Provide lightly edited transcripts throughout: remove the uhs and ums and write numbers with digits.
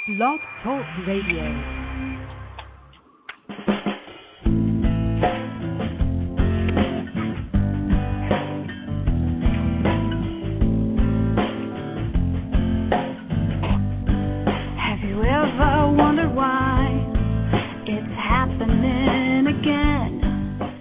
Blog Talk Radio.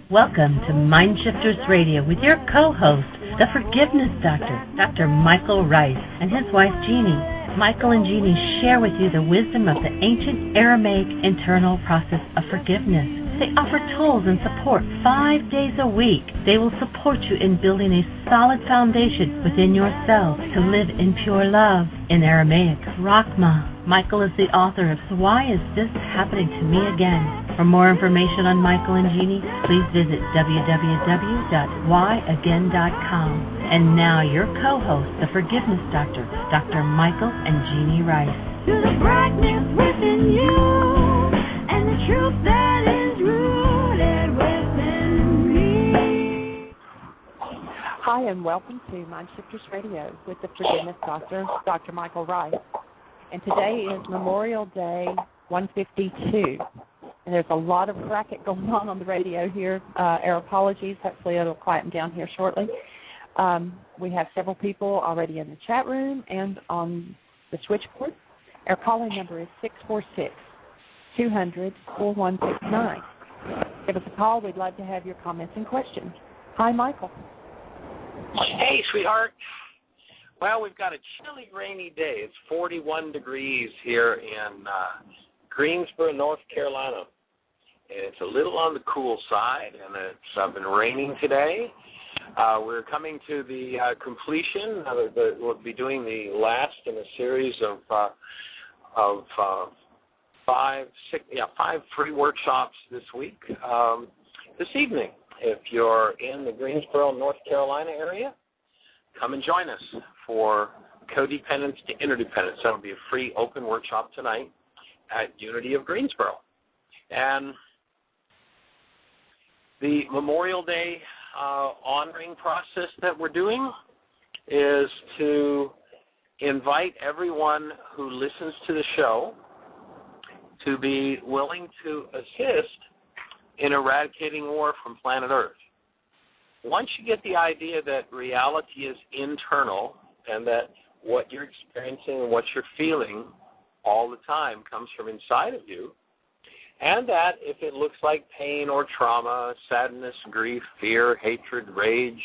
Welcome to MindShifters Radio with your co-host, the Forgiveness Doctor, Dr. Michael Ryce, and his wife, Jeanie. Michael and Jeanie share with you the wisdom of the ancient Aramaic internal process of forgiveness. They offer tools and support 5 days a week. They will support you in building a solid foundation within yourself to live in pure love. In Aramaic, Rakhma. Michael is the author of So Why Is This Happening to Me Again? For more information on Michael and Jeanie, please visit www.whyagain.com. And now your co-host, the Forgiveness Doctor, Dr. Michael and Jeanie Ryce. To the brightness within you, and the truth that is rooted within me. Hi, and welcome to MindShifters Radio with the Forgiveness Doctor, Dr. Michael Ryce. And today is Memorial Day 152. And there's a lot of racket going on the radio here. Our apologies. Hopefully it'll quieten down here shortly. We have several people already in the chat room and on the switchboard. Our calling number is 646-200-4169. Give us a call. We'd love to have your comments and questions. Hi, Michael. Hey, sweetheart. Well, we've got a chilly, rainy day. It's 41 degrees here in Greensboro, North Carolina. And it's a little on the cool side, and it's been raining today. We're coming to the completion. We'll be doing the last in a series of 5 free workshops this week. This evening, if you're in the Greensboro, North Carolina area, come and join us for Codependence to Interdependence. That will be a free open workshop tonight at Unity of Greensboro. And the Memorial Day honoring process that we're doing is to invite everyone who listens to the show to be willing to assist in eradicating war from planet Earth. Once you get the idea that reality is internal and that what you're experiencing and what you're feeling all the time comes from inside of you, and that if it looks like pain or trauma, sadness, grief, fear, hatred, rage,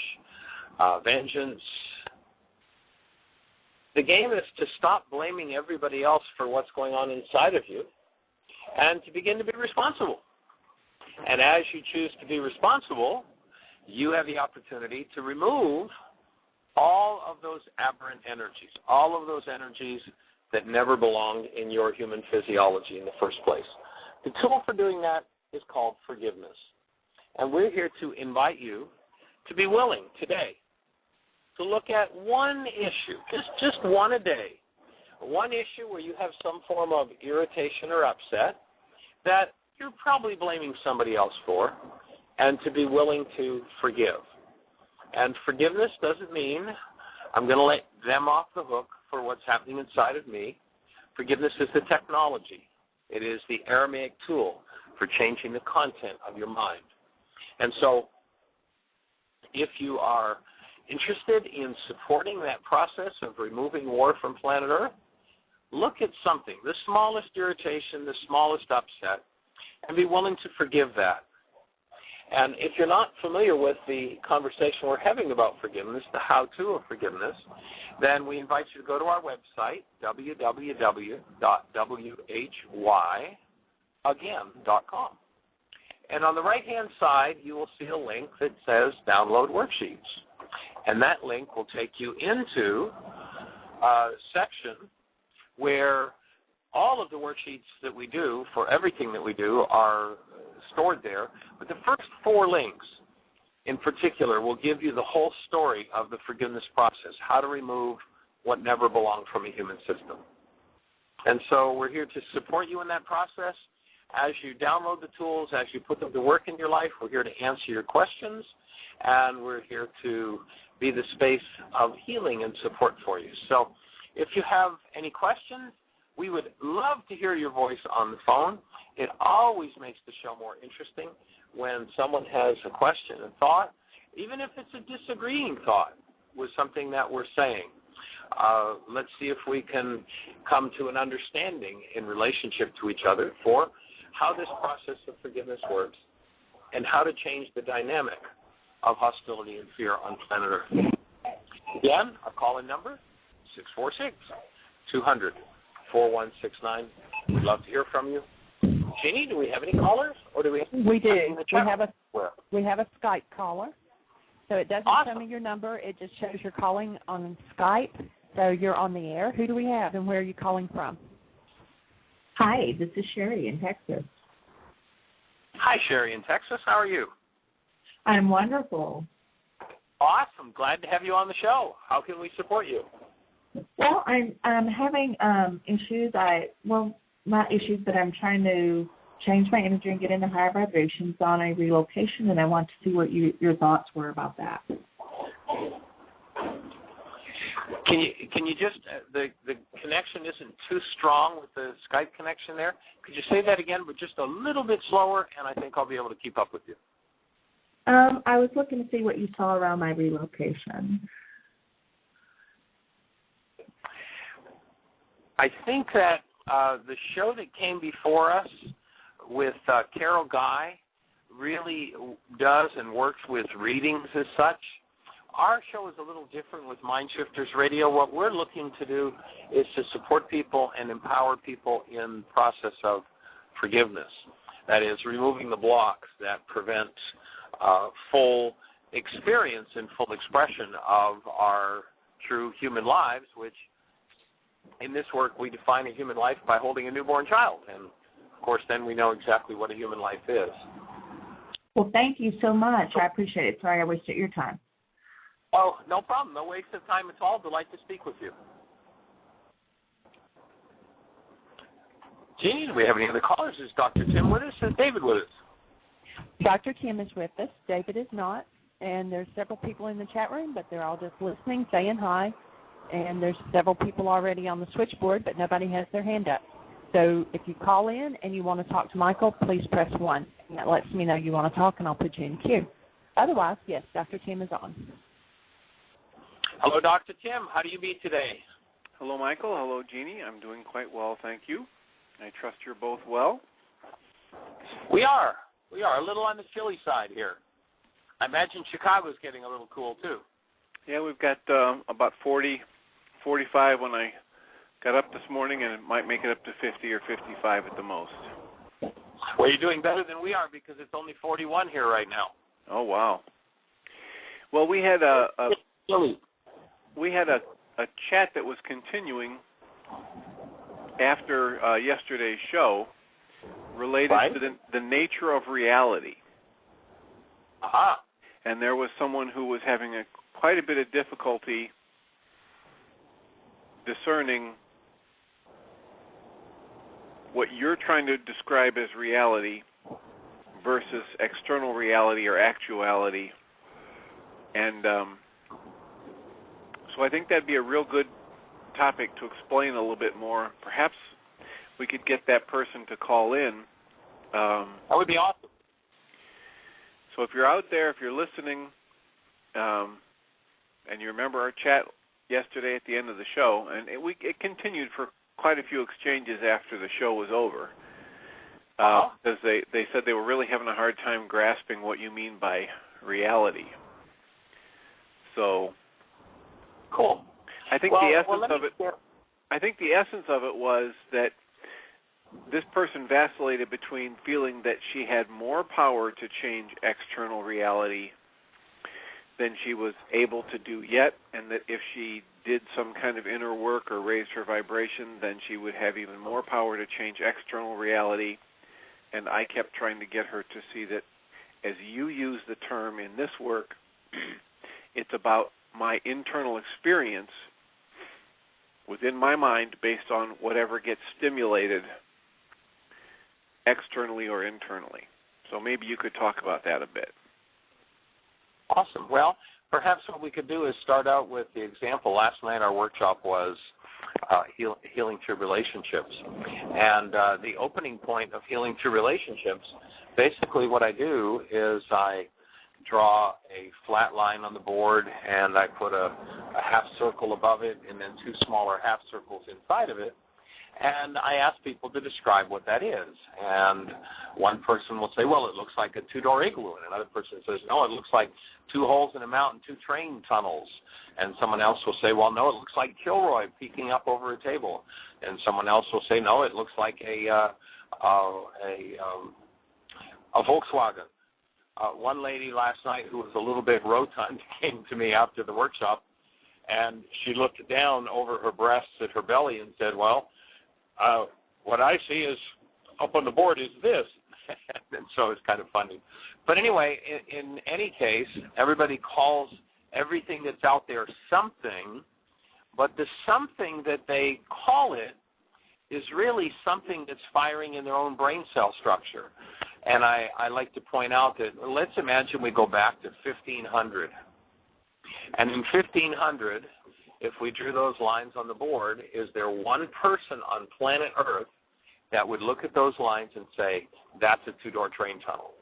vengeance, the game is to stop blaming everybody else for what's going on inside of you and to begin to be responsible. And as you choose to be responsible, you have the opportunity to remove all of those aberrant energies, all of those energies that never belonged in your human physiology in the first place. The tool for doing that is called forgiveness. And we're here to invite you to be willing today to look at one issue, just one a day, one issue where you have some form of irritation or upset that you're probably blaming somebody else for, and to be willing to forgive. And forgiveness doesn't mean I'm going to let them off the hook for what's happening inside of me. Forgiveness is the technology. It is the Aramaic tool for changing the content of your mind. And so if you are interested in supporting that process of removing war from planet Earth, look at something, the smallest irritation, the smallest upset, and be willing to forgive that. And if you're not familiar with the conversation we're having about forgiveness, the how-to of forgiveness, then we invite you to go to our website, www.whyagain.com. And on the right-hand side, you will see a link that says Download Worksheets. And that link will take you into a section where all of the worksheets that we do for everything that we do are stored there. But the first 4 links in particular will give you the whole story of the forgiveness process, how to remove what never belonged from a human system. And so we're here to support you in that process. As you download the tools, as you put them to work in your life, we're here to answer your questions, and we're here to be the space of healing and support for you. So if you have any questions, We would love to hear your voice on the phone. It always makes the show more interesting when someone has a question and thought, even if it's a disagreeing thought with something that we're saying. Let's see if we can come to an understanding in relationship to each other for how this process of forgiveness works and how to change the dynamic of hostility and fear on planet Earth. Again, our call-in number, 646-200-4169. We'd love to hear from you. Jeanie, do we have any callers? Or do we have We do. We have a Skype caller. So it doesn't show me your number. It just shows you're calling on Skype. So you're on the air. Who do we have, and where are you calling from? Hi, this is Sherry in Texas. Hi, Sherry in Texas. How are you? I'm wonderful. Awesome. Glad to have you on the show. How can we support you? Well, I'm having issues. Not issues, but I'm trying to change my energy and get into higher vibrations on a relocation, and I want to see what your thoughts were about that. Can you just the connection isn't too strong with the Skype connection there? Could you say that again, but just a little bit slower, and I think I'll be able to keep up with you. I was looking to see what you saw around my relocation. I think that the show that came before us with Carol Guy really does and works with readings as such. Our show is a little different with MindShifters Radio. What we're looking to do is to support people and empower people in the process of forgiveness. That is, removing the blocks that prevent full experience and full expression of our true human lives, which in this work we define a human life by holding a newborn child. And, of course, then we know exactly what a human life is. Well, thank you so much. I appreciate it. Sorry I wasted your time. Oh, no problem. No waste of time at all. Delight to speak with you. Jeanie, do we have any other callers? Is Dr. Tim with us? Is David with us? Dr. Tim is with us. David is not. And there's several people in the chat room, but they're all just listening, saying hi. And there's several people already on the switchboard, but nobody has their hand up. So if you call in and you want to talk to Michael, please press 1. And that lets me know you want to talk, and I'll put you in queue. Otherwise, yes, Dr. Tim is on. Hello, Dr. Tim. How do you be today? Hello, Michael. Hello, Jeanie. I'm doing quite well, thank you. I trust you're both well. We are. We are. A little on the chilly side here. I imagine Chicago's getting a little cool, too. Yeah, we've got about 40, 45 when I got up this morning, and it might make it up to 50 or 55 at the most. Well, you're doing better than we are because it's only 41 here right now. Oh, wow. Well, we had a chat that was continuing after yesterday's show related to the nature of reality. Aha. And there was someone who was having quite a bit of difficulty discerning what you're trying to describe as reality versus external reality or actuality. And so I think that'd be a real good topic to explain a little bit more. Perhaps we could get that person to call in. That would be awesome. So if you're out there, if you're listening, and you remember our chat yesterday at the end of the show, and it continued for quite a few exchanges after the show was over, because they said they were really having a hard time grasping what you mean by reality. So, cool. I think the essence of it was that this person vacillated between feeling that she had more power to change external reality than she was able to do yet, and that if she did some kind of inner work or raised her vibration, then she would have even more power to change external reality. And I kept trying to get her to see that, as you use the term in this work, it's about my internal experience within my mind based on whatever gets stimulated externally or internally. So maybe you could talk about that a bit. Awesome. Well, perhaps what we could do is start out with the example. Last night our workshop was healing through relationships. And the opening point of healing through relationships, basically what I do is I draw a flat line on the board, and I put a half circle above it and then two smaller half circles inside of it. And I ask people to describe what that is. And one person will say, well, it looks like a two-door igloo. And another person says, no, it looks like two holes in a mountain, two train tunnels. And someone else will say, well, no, it looks like Kilroy peeking up over a table. And someone else will say, no, it looks like a Volkswagen. One lady last night who was a little bit rotund came to me after the workshop, and she looked down over her breasts at her belly and said, well, what I see is up on the board is this. And so it's kind of funny. But anyway, in any case, everybody calls everything that's out there something, but the something that they call it is really something that's firing in their own brain cell structure. And I like to point out that let's imagine we go back to 1500. And in 1500, if we drew those lines on the board, is there one person on planet Earth that would look at those lines and say, that's a two-door train tunnel?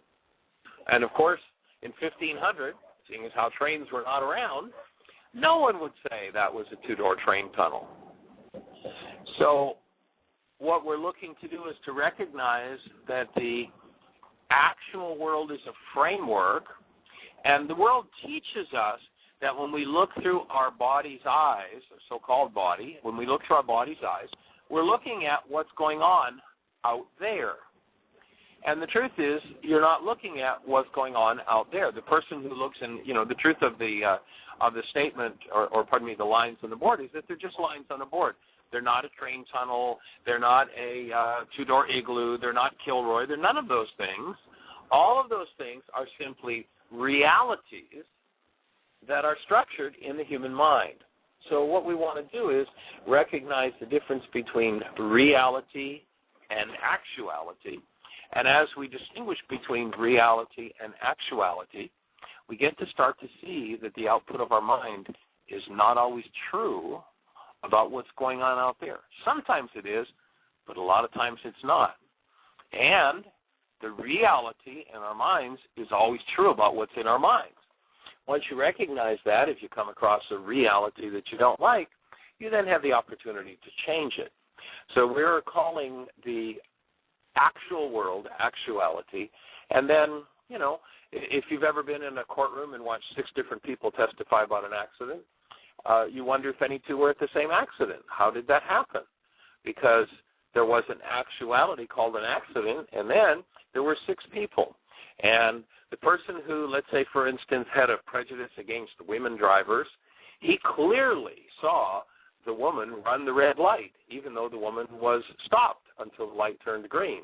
And, of course, in 1500, seeing as how trains were not around, no one would say that was a two-door train tunnel. So what we're looking to do is to recognize that the actual world is a framework, and the world teaches us that when we look through our body's eyes, or so-called body, when we look through our body's eyes, we're looking at what's going on out there. And the truth is, you're not looking at what's going on out there. The person who looks in, the truth of the statement, or pardon me, the lines on the board is that they're just lines on the board. They're not a train tunnel. They're not a two-door igloo. They're not Kilroy. They're none of those things. All of those things are simply realities that are structured in the human mind. So what we want to do is recognize the difference between reality and actuality. And as we distinguish between reality and actuality, we get to start to see that the output of our mind is not always true about what's going on out there. Sometimes it is, but a lot of times it's not. And the reality in our minds is always true about what's in our minds. Once you recognize that, if you come across a reality that you don't like, you then have the opportunity to change it. So we're calling the actual world actuality. And then, if you've ever been in a courtroom and watched 6 different people testify about an accident, you wonder if any two were at the same accident. How did that happen? Because there was an actuality called an accident, and then there were 6 people. And the person who, let's say, for instance, had a prejudice against women drivers, he clearly saw the woman run the red light, even though the woman was stopped until the light turned green,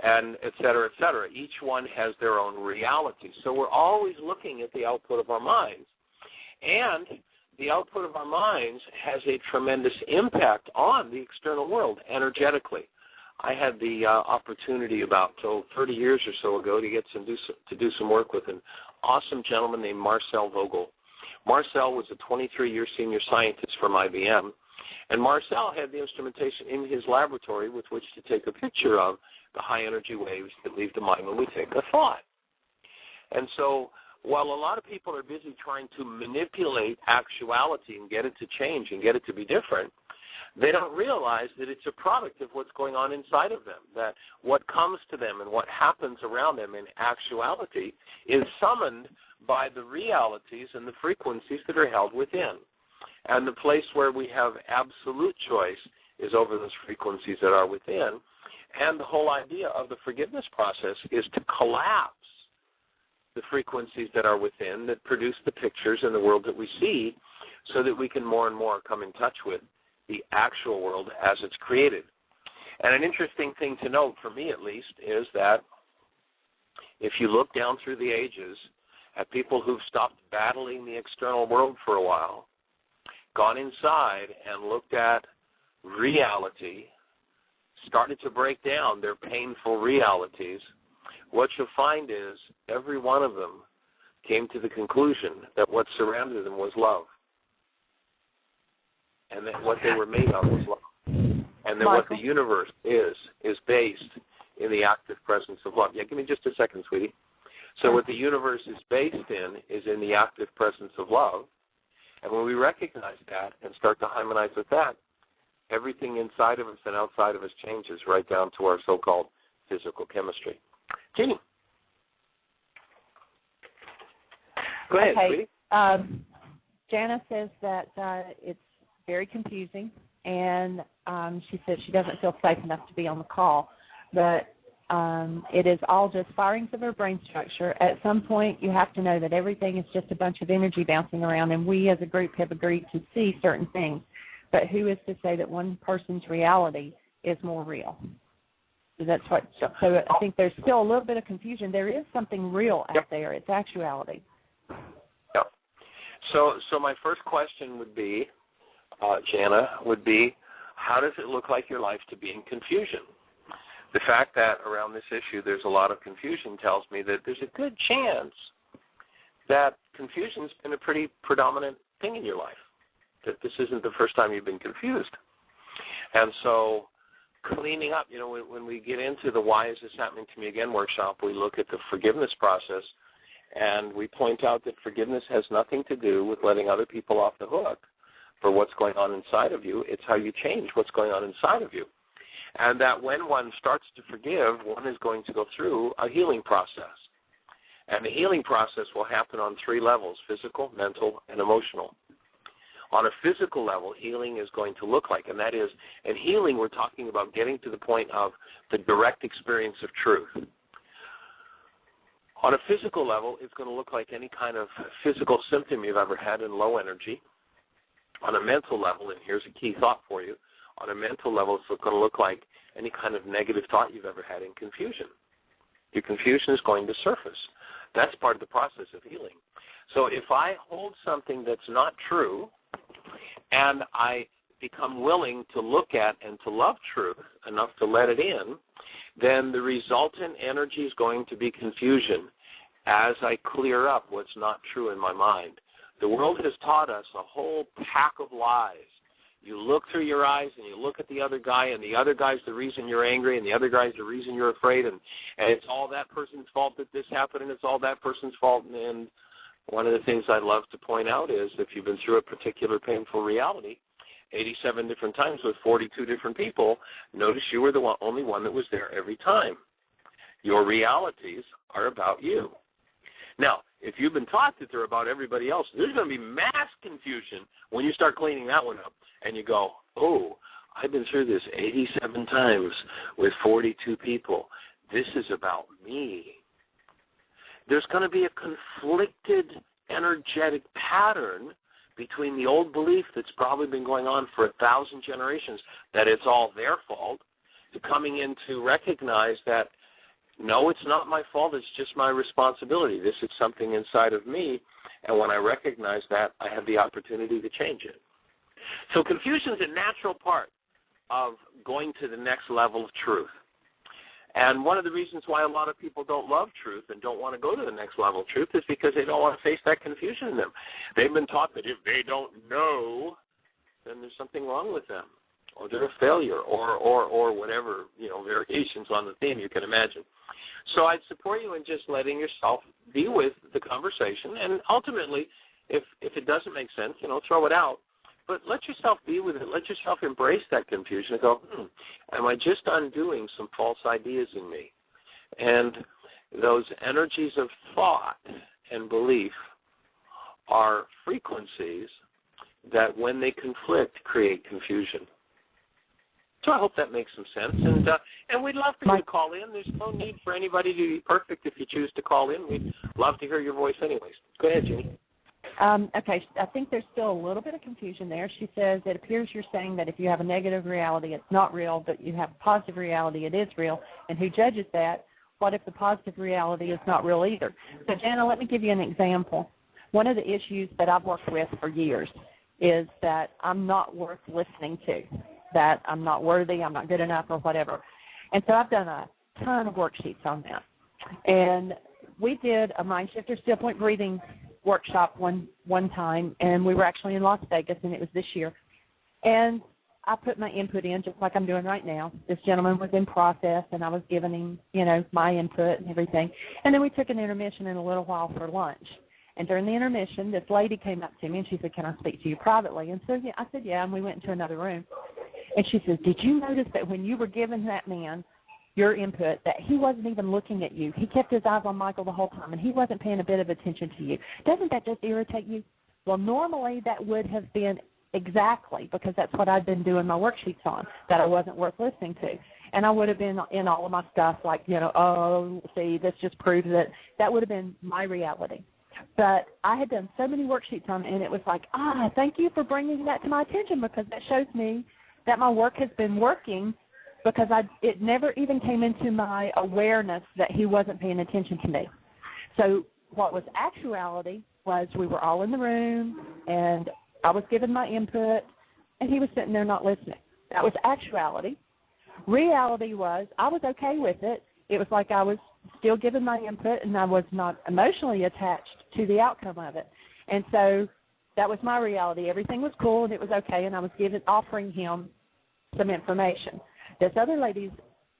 and et cetera, et cetera. Each one has their own reality. So we're always looking at the output of our minds. And the output of our minds has a tremendous impact on the external world energetically. I had the opportunity about 30 years or so ago to do some work with an awesome gentleman named Marcel Vogel. Marcel was a 23-year senior scientist from IBM, and Marcel had the instrumentation in his laboratory with which to take a picture of the high-energy waves that leave the mind when we take a thought. And so while a lot of people are busy trying to manipulate actuality and get it to change and get it to be different, they don't realize that it's a product of what's going on inside of them, that what comes to them and what happens around them in actuality is summoned by the realities and the frequencies that are held within. And the place where we have absolute choice is over those frequencies that are within. And the whole idea of the forgiveness process is to collapse the frequencies that are within that produce the pictures in the world that we see so that we can more and more come in touch with the actual world as it's created. And an interesting thing to note, for me at least, is that if you look down through the ages at people who've stopped battling the external world for a while, gone inside and looked at reality, started to break down their painful realities, what you'll find is every one of them came to the conclusion that what surrounded them was love. and that what they were made of was love. And that what the universe is based in the active presence of love. Yeah, give me just a second, sweetie. So what the universe is based in is in the active presence of love. And when we recognize that and start to harmonize with that, everything inside of us and outside of us changes right down to our so-called physical chemistry. Jeanie. Go ahead, sweetie. Jana says that it's very confusing, and she says she doesn't feel safe enough to be on the call. But it is all just firings of her brain structure. At some point, you have to know that everything is just a bunch of energy bouncing around, and we as a group have agreed to see certain things. But who is to say that one person's reality is more real? So that's what. So I think there's still a little bit of confusion. There is something real out there. It's actuality. Yeah. So my first question would be, Jana, would be, how does it look like your life to be in confusion? The fact that around this issue there's a lot of confusion tells me that there's a good chance that confusion's been a pretty predominant thing in your life, that this isn't the first time you've been confused. And so cleaning up, when we get into the Why Is This Happening to Me Again workshop, we look at the forgiveness process, and we point out that forgiveness has nothing to do with letting other people off the hook for what's going on inside of you. It's how you change what's going on inside of you. And that when one starts to forgive, one is going to go through a healing process. And the healing process will happen on 3 levels: physical, mental, and emotional. On a physical level, healing is going to look like, and that is, in healing, we're talking about getting to the point of the direct experience of truth. On a physical level, it's going to look like any kind of physical symptom you've ever had in low energy. On a mental level, and here's a key thought for you, on a mental level, it's going to look like any kind of negative thought you've ever had in confusion. Your confusion is going to surface. That's part of the process of healing. So if I hold something that's not true and I become willing to look at and to love truth enough to let it in, then the resultant energy is going to be confusion as I clear up what's not true in my mind. The world has taught us a whole pack of lies. You look through your eyes and you look at the other guy, and the other guy's the reason you're angry, and the other guy's the reason you're afraid, and it's all that person's fault that this happened, and it's all that person's fault. And one of the things I love to point out is if you've been through a particular painful reality 87 different times with 42 different people, notice you were the only one that was there every time. Your realities are about you. Now, if you've been taught that they're about everybody else, there's going to be mass confusion when you start cleaning that one up. And you go, oh, I've been through this 87 times with 42 people. This is about me. There's going to be a conflicted energetic pattern between the old belief that's probably been going on for 1,000 generations, that it's all their fault, to coming in to recognize that, no, it's not my fault, it's just my responsibility. This is something inside of me, and when I recognize that, I have the opportunity to change it. So confusion is a natural part of going to the next level of truth. And one of the reasons why a lot of people don't love truth and don't want to go to the next level of truth is because they don't want to face that confusion in them. They've been taught that if they don't know, then there's something wrong with them, or they're a failure, or whatever, variations on the theme you can imagine. So I'd support you in just letting yourself be with the conversation, and ultimately, if it doesn't make sense, throw it out. But let yourself be with it. Let yourself embrace that confusion and go, am I just undoing some false ideas in me? And those energies of thought and belief are frequencies that, when they conflict, create confusion. So I hope that makes some sense. And we'd love for you to call in. There's no need for anybody to be perfect if you choose to call in. We'd love to hear your voice anyways. Go ahead, Jeanie. Okay, I think there's still a little bit of confusion there. She says, it appears you're saying that if you have a negative reality, it's not real, but you have a positive reality, it is real. And who judges that? What if the positive reality is not real either? So, Jana, let me give you an example. One of the issues that I've worked with for years is that I'm not worth listening to, that I'm not worthy, I'm not good enough, or whatever. And so I've done a ton of worksheets on that. And we did a MindShifters Still Point Breathing workshop one time, and we were actually in Las Vegas, and it was this year. And I put my input in just like I'm doing right now. This gentleman was in process, and I was giving him, my input and everything. And then we took an intermission in a little while for lunch. And during the intermission, this lady came up to me, and she said, "Can I speak to you privately?" And so I said, "Yeah," and we went into another room. And she says, "Did you notice that when you were giving that man your input, that he wasn't even looking at you? He kept his eyes on Michael the whole time, and he wasn't paying a bit of attention to you. Doesn't that just irritate you?" Well, normally that would have been exactly, because that's what I'd been doing my worksheets on, that I wasn't worth listening to. And I would have been in all of my stuff like, oh, see, this just proves it. That would have been my reality. But I had done so many worksheets on it, and it was like, thank you for bringing that to my attention, because that shows me that my work has been working, because it never even came into my awareness that he wasn't paying attention to me. So what was actuality was we were all in the room, and I was giving my input, and he was sitting there not listening. That was actuality. Reality was I was okay with it. It was like I was still giving my input, and I was not emotionally attached to the outcome of it. And so that was my reality. Everything was cool, and it was okay, and I was offering him some information. This other lady's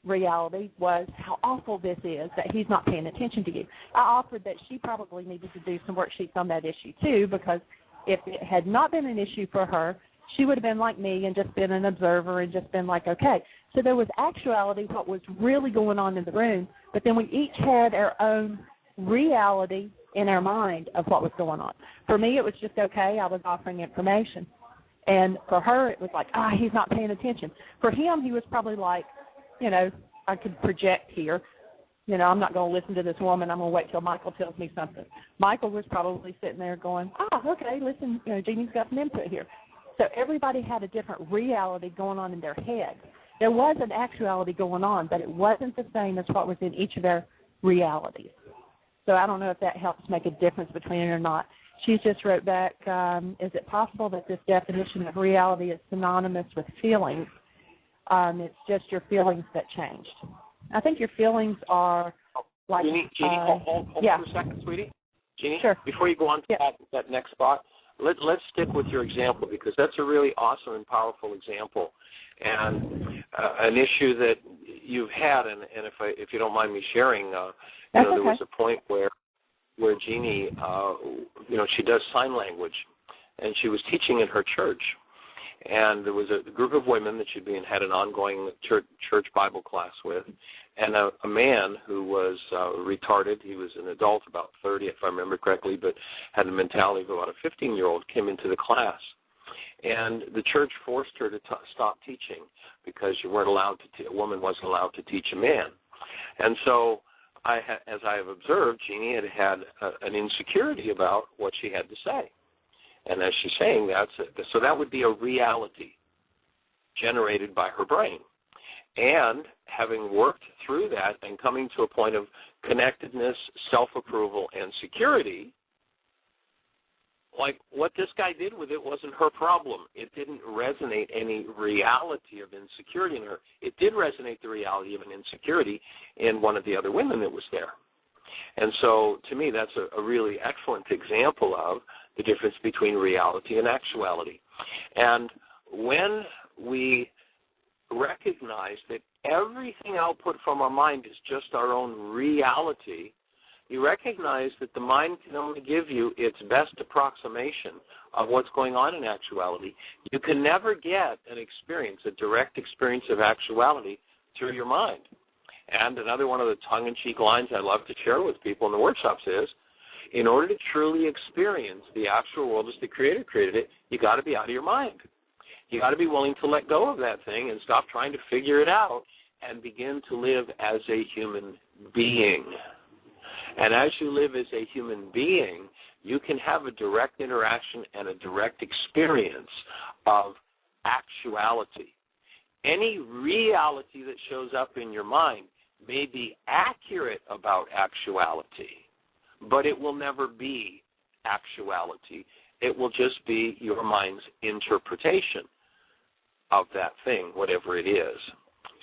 reality was how awful this is that he's not paying attention to you. I offered that she probably needed to do some worksheets on that issue too, because if it had not been an issue for her, she would have been like me and just been an observer and just been like, okay. So there was actuality, what was really going on in the room, but then we each had our own reality in our mind of what was going on. For me, it was just okay. I was offering information. And for her, it was like, he's not paying attention. For him, he was probably like, I could project here. I'm not going to listen to this woman. I'm going to wait till Michael tells me something. Michael was probably sitting there going, okay, listen, Jeannie's got some input here. So everybody had a different reality going on in their head. There was an actuality going on, but it wasn't the same as what was in each of their realities. So I don't know if that helps make a difference between it or not. She just wrote back, is it possible that this definition of reality is synonymous with feelings? It's just your feelings that changed. I think your feelings are like... Jeanie, hold for a second, sweetie. Jeanie, sure. Before you go on to that next spot, let's stick with your example, because that's a really awesome and powerful example, and an issue that you've had, and if you don't mind me sharing, there was a point where Jeanie, she does sign language, and she was teaching in her church, and there was a group of women that she'd had an ongoing church Bible class with, and a man who was retarded. He was an adult, about 30, if I remember correctly, but had the mentality of about a 15-year-old, came into the class. And the church forced her to stop teaching, because a woman wasn't allowed to teach a man. And so, as I have observed, Jeanie had an insecurity about what she had to say. And as she's saying that, so that would be a reality generated by her brain. And having worked through that and coming to a point of connectedness, self-approval, and security, like what this guy did with it wasn't her problem. It didn't resonate any reality of insecurity in her. It did resonate the reality of an insecurity in one of the other women that was there. And so, to me, that's a really excellent example of the difference between reality and actuality. And when we recognize that everything output from our mind is just our own reality, you recognize that the mind can only give you its best approximation of what's going on in actuality. You can never get an experience, a direct experience of actuality through your mind. And another one of the tongue-in-cheek lines I love to share with people in the workshops is, in order to truly experience the actual world as the Creator created it, you got to be out of your mind. You got to be willing to let go of that thing and stop trying to figure it out and begin to live as a human being. And as you live as a human being, you can have a direct interaction and a direct experience of actuality. Any reality that shows up in your mind may be accurate about actuality, but it will never be actuality. It will just be your mind's interpretation of that thing, whatever it is.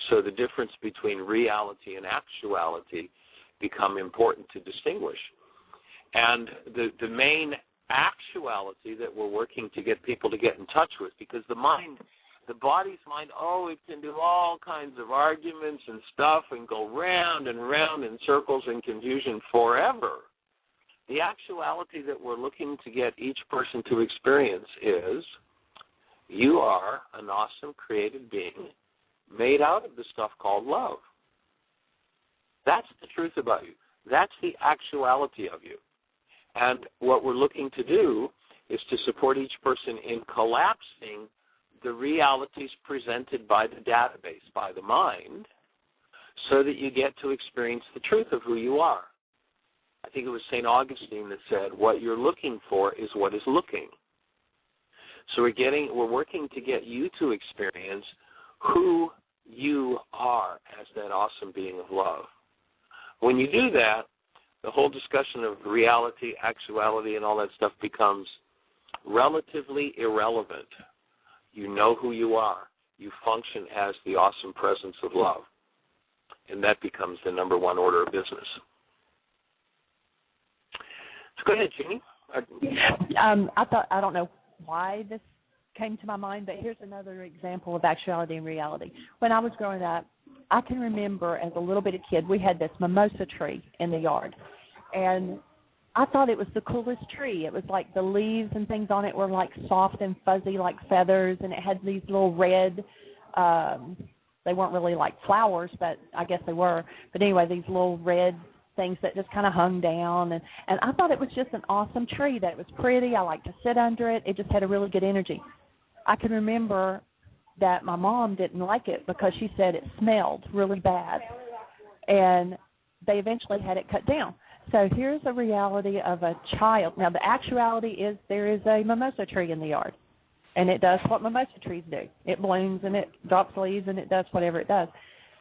So the difference between reality and actuality become important to distinguish. And the main actuality that we're working to get people to get in touch with, because the body's mind, it can do all kinds of arguments and stuff and go round and round in circles and confusion forever. The actuality that we're looking to get each person to experience is you are an awesome created being made out of the stuff called love. That's the truth about you. That's the actuality of you. And what we're looking to do is to support each person in collapsing the realities presented by the database, by the mind, so that you get to experience the truth of who you are. I think it was St. Augustine that said, what you're looking for is what is looking. So we're working to get you to experience who you are as that awesome being of love. When you do that, the whole discussion of reality, actuality, and all that stuff becomes relatively irrelevant. You know who you are. You function as the awesome presence of love. And that becomes the number one order of business. So go ahead, Jeanie. I don't know why this came to my mind, but here's another example of actuality and reality. When I was growing up, I can remember as a little bitty kid, we had this mimosa tree in the yard. And I thought it was the coolest tree. It was like the leaves and things on it were like soft and fuzzy like feathers, and it had these little red, they weren't really like flowers, but I guess they were. But anyway, these little red things that just kind of hung down. And I thought it was just an awesome tree, that it was pretty. I liked to sit under it. It just had a really good energy. I can remember that my mom didn't like it because she said it smelled really bad. And they eventually had it cut down. So here's a reality of a child. Now, the actuality is there is a mimosa tree in the yard, and it does what mimosa trees do. It blooms, and it drops leaves, and it does whatever it does.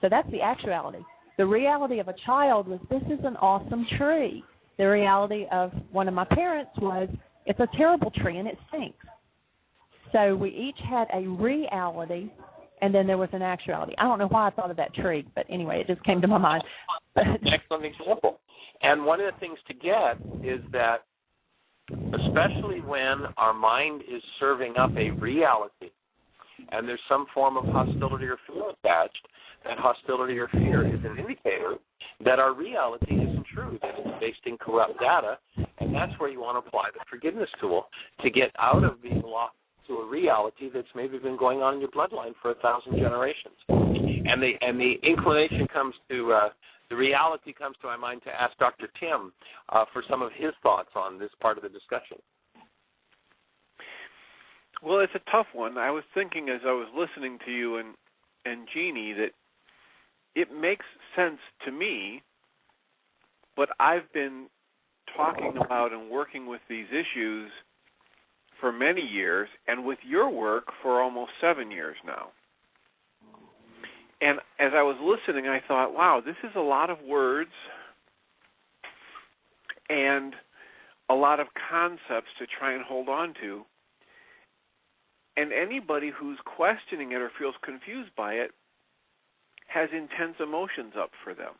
So that's the actuality. The reality of a child was this is an awesome tree. The reality of one of my parents was it's a terrible tree, and it stinks. So we each had a reality, and then there was an actuality. I don't know why I thought of that tree, but anyway, it just came to my mind. Excellent example. And one of the things to get is that, especially when our mind is serving up a reality and there's some form of hostility or fear attached, that hostility or fear is an indicator that our reality isn't true, that it's based in corrupt data, and that's where you want to apply the forgiveness tool to get out of being locked to a reality that's maybe been going on in your bloodline for 1,000 generations. And the inclination comes to... the reality comes to my mind to ask Dr. Tim for some of his thoughts on this part of the discussion. Well, it's a tough one. I was thinking as I was listening to you and Jeanie that it makes sense to me, but I've been talking about and working with these issues for many years, and with your work for almost 7 years now. And as I was listening, I thought, wow, this is a lot of words and a lot of concepts to try and hold on to. And anybody who's questioning it or feels confused by it has intense emotions up for them.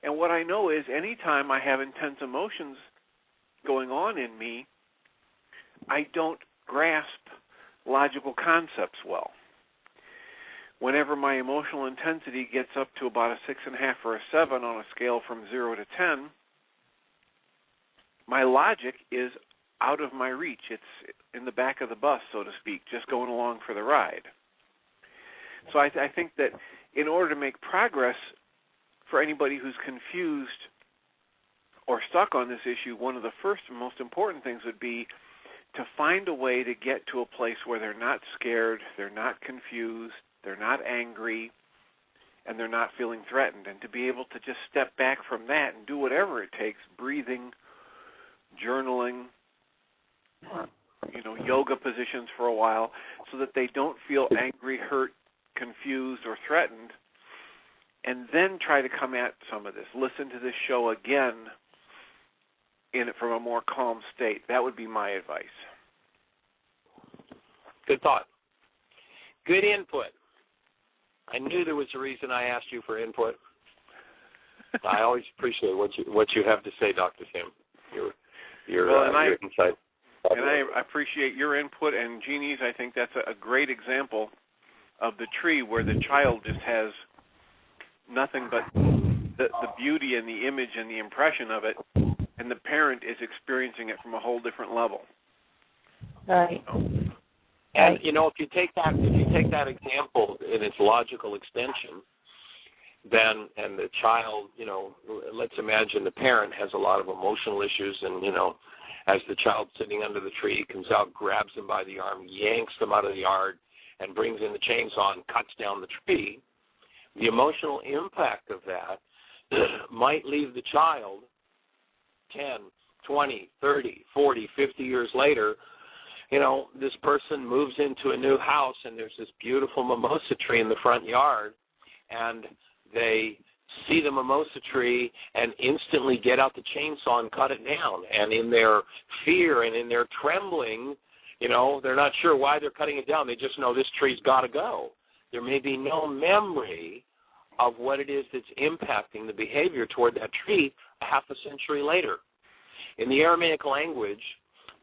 And what I know is anytime I have intense emotions going on in me, I don't grasp logical concepts well. Whenever my emotional intensity gets up to about a 6.5 or a 7 on a scale from 0 to 10, my logic is out of my reach. It's in the back of the bus, so to speak, just going along for the ride. So I think that in order to make progress for anybody who's confused or stuck on this issue, one of the first and most important things would be to find a way to get to a place where they're not scared, they're not confused, they're not angry, and they're not feeling threatened, and to be able to just step back from that and do whatever it takes, breathing, journaling, yoga positions for a while, so that they don't feel angry, hurt, confused, or threatened, and then try to come at some of this. Listen to this show again from a more calm state. That would be my advice. Good thought. Good input. I knew there was a reason I asked you for input. I always appreciate what you have to say, Dr. Tim. your insight. And I appreciate your input and Jeanie's. I think that's a great example of the tree where the child just has nothing but the beauty and the image and the impression of it, and the parent is experiencing it from a whole different level. Right. And if you take that example in its logical extension, then and the child, let's imagine the parent has a lot of emotional issues, and as the child sitting under the tree comes out, grabs him by the arm, yanks him out of the yard, and brings in the chainsaw and cuts down the tree, the emotional impact of that might leave the child 10, 20, 30, 40, 50 years later. This person moves into a new house, and there's this beautiful mimosa tree in the front yard, and they see the mimosa tree and instantly get out the chainsaw and cut it down. And in their fear and in their trembling, they're not sure why they're cutting it down. They just know this tree's got to go. There may be no memory of what it is that's impacting the behavior toward that tree a half a century later. In the Aramaic language,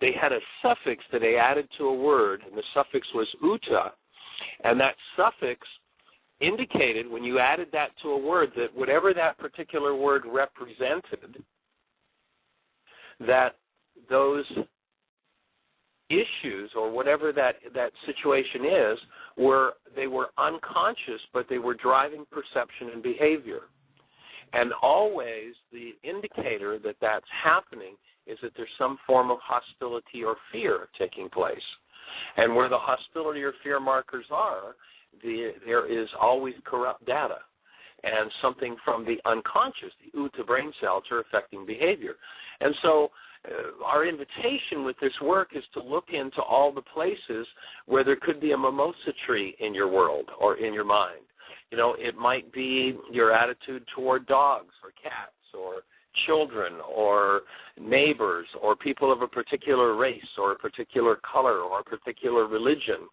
they had a suffix that they added to a word, and the suffix was uta. And that suffix indicated, when you added that to a word, that whatever that particular word represented, that those issues or whatever that situation is, they were unconscious, but they were driving perception and behavior. And always the indicator that that's happening is that there's some form of hostility or fear taking place. And where the hostility or fear markers are, there is always corrupt data and something from the unconscious, the UTA brain cells, are affecting behavior. And so our invitation with this work is to look into all the places where there could be a mimosa tree in your world or in your mind. It might be your attitude toward dogs or cats or children or neighbors or people of a particular race or a particular color or a particular religion,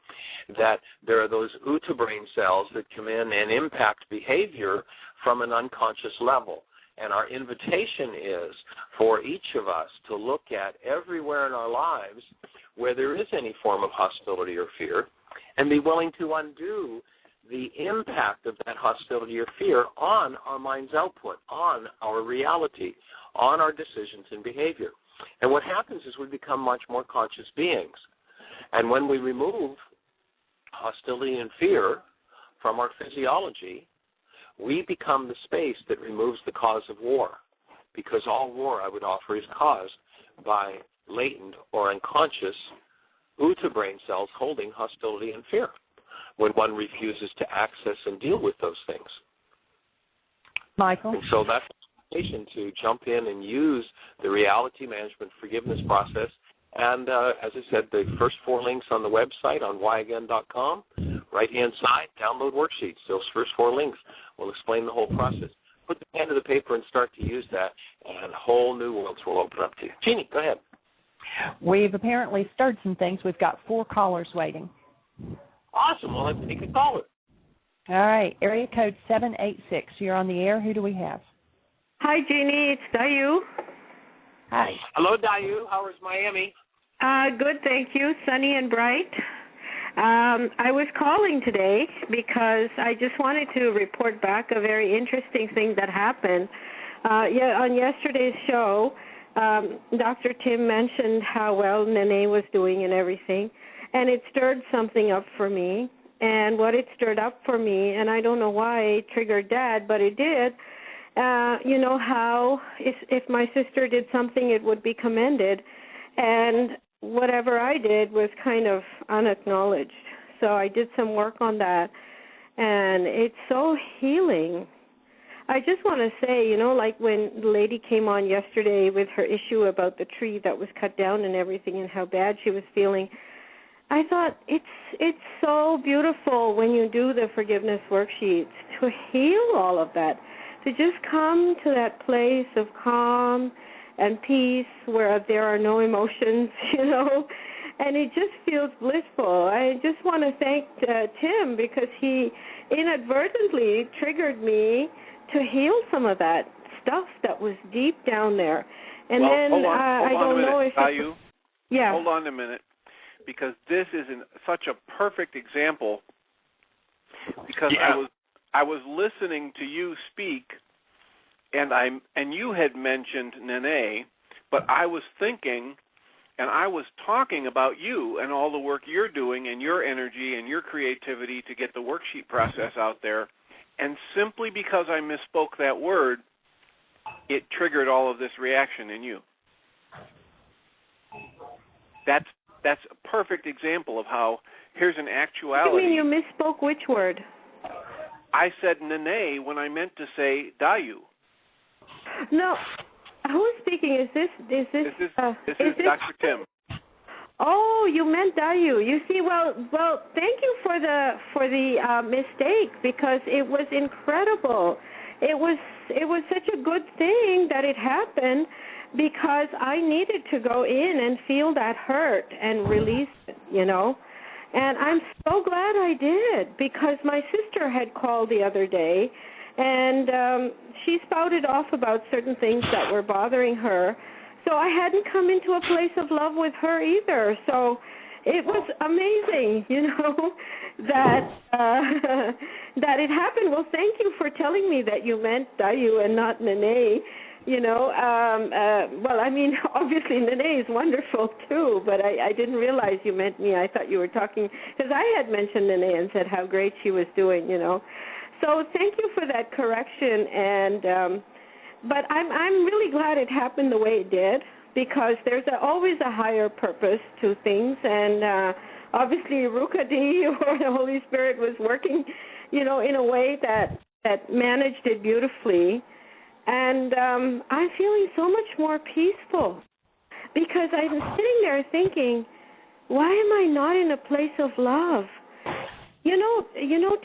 that there are those UTA brain cells that come in and impact behavior from an unconscious level. And our invitation is for each of us to look at everywhere in our lives where there is any form of hostility or fear and be willing to undo the impact of that hostility or fear on our mind's output, on our reality, on our decisions and behavior. And what happens is we become much more conscious beings. And when we remove hostility and fear from our physiology, we become the space that removes the cause of war, because all war, I would offer, is caused by latent or unconscious UTA brain cells holding hostility and fear when one refuses to access and deal with those things. Michael? And so that's an invitation to jump in and use the reality management forgiveness process. And as I said, the first 4 links on the website on whyagain.com, right-hand side, download worksheets. Those first 4 links will explain the whole process. Put the pen to the paper and start to use that, and whole new worlds will open up to you. Jeanie, go ahead. We've apparently stirred some things. We've got 4 callers waiting. Awesome. Well, let's take a caller. All right. Area code 786. You're on the air. Who do we have? Hi, Jeanie. It's Dayu. Hi. Hello, Dayu. How is Miami? Good, thank you. Sunny and bright. I was calling today because I just wanted to report back a very interesting thing that happened. On yesterday's show, Dr. Tim mentioned how well Nene was doing and everything, and it stirred something up for me. And what it stirred up for me, and I don't know why it triggered Dad, but it did, how if my sister did something, it would be commended. And whatever I did was kind of unacknowledged. So I did some work on that, and it's so healing. I just want to say, like when the lady came on yesterday with her issue about the tree that was cut down and everything and how bad she was feeling, I thought it's so beautiful when you do the forgiveness worksheets to heal all of that, to just come to that place of calm and peace where there are no emotions, and it just feels blissful. I just want to thank Tim because he inadvertently triggered me to heal some of that stuff that was deep down there. And well, then hold on I don't know if Dayu, yeah. Hold on a minute, because this is such a perfect example. Because I was listening to you speak, and you had mentioned Nene, but I was thinking, and I was talking about you and all the work you're doing and your energy and your creativity to get the worksheet process out there, and simply because I misspoke that word, it triggered all of this reaction in you. That's a perfect example of how here's an actuality. What do you mean you misspoke which word? I said Nene when I meant to say Dayu. No. Who is speaking? Is this Dr. Tim. Oh, you meant Dayu. You see, well, thank you for the mistake, because it was incredible. It was such a good thing that it happened, because I needed to go in and feel that hurt and release it, And I'm so glad I did, because my sister had called the other day, and she spouted off about certain things that were bothering her. So I hadn't come into a place of love with her either. So it was amazing, that it happened. Well, thank you for telling me that you meant Dayu and not Nene. Well, I mean, obviously Nene is wonderful too, but I didn't realize you meant me. I thought you were talking, because I had mentioned Nene and said how great she was doing, So thank you for that correction, and but I'm really glad it happened the way it did, because there's always a higher purpose to things, and obviously Rukadi or the Holy Spirit was working, in a way that managed it beautifully. And I'm feeling so much more peaceful, because I'm sitting there thinking, why am I not in a place of love?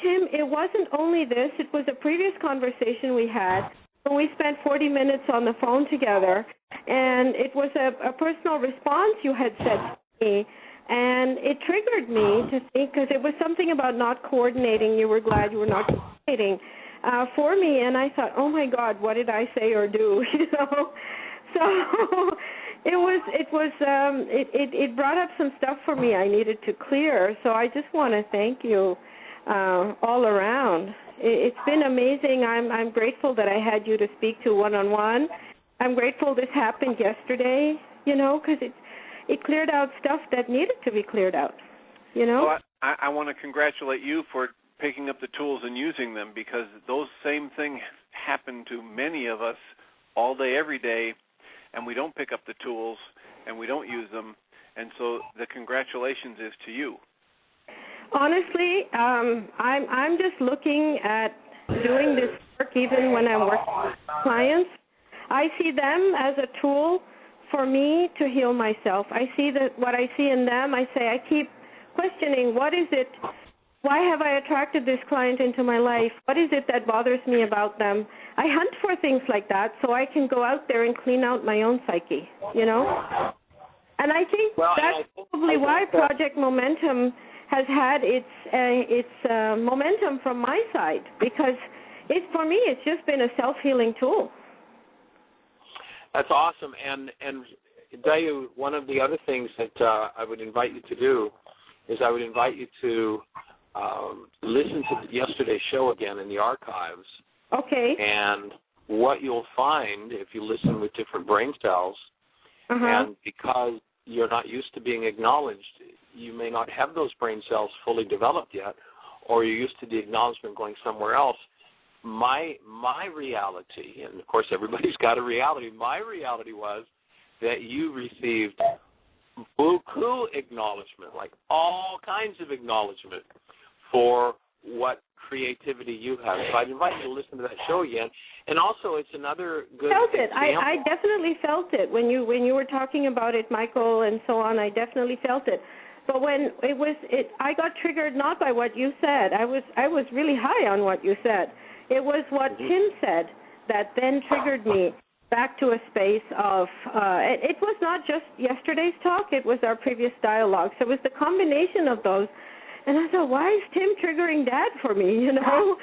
Tim, it wasn't only this. It was a previous conversation we had when we spent 40 minutes on the phone together, and it was a personal response you had said to me, and it triggered me to think, because it was something about not coordinating. You were glad you were not coordinating for me, and I thought, oh my God, what did I say or do? So it brought up some stuff for me I needed to clear. So I just want to thank you all around. It's been amazing. I'm grateful that I had you to speak to one-on-one. I'm grateful this happened yesterday, because it cleared out stuff that needed to be cleared out, Well, I want to congratulate you for picking up the tools and using them, because those same things happen to many of us all day, every day, and we don't pick up the tools and we don't use them, and so the congratulations is to you. Honestly, I'm just looking at doing this work even when I'm working with clients. I see them as a tool for me to heal myself. I see that what I see in them, I keep questioning, what is it? Why have I attracted this client into my life? What is it that bothers me about them? I hunt for things like that so I can go out there and clean out my own psyche, And I think that's probably why Project Momentum has had its momentum from my side, because for me it's just been a self-healing tool. That's awesome. And Dayu, one of the other things that I would invite you to do is I would invite you to listen to yesterday's show again in the archives. Okay. And what you'll find if you listen with different brain cells, and because you're not used to being acknowledged, you may not have those brain cells fully developed yet, or you're used to the acknowledgement going somewhere else. My reality, and of course everybody's got a reality, my reality was that you received beaucoup acknowledgement, like all kinds of acknowledgement for what creativity you have. So I'd invite you to listen to that show again. And also, it's another good example. I definitely felt it when you were talking about it, Michael, and so on. I definitely felt it. But when I got triggered not by what you said. I was really high on what you said. It was what Tim said that then triggered me back to a space of. It was not just yesterday's talk. It was our previous dialogue. So it was the combination of those And I thought, why is Tim triggering Dad for me, you know?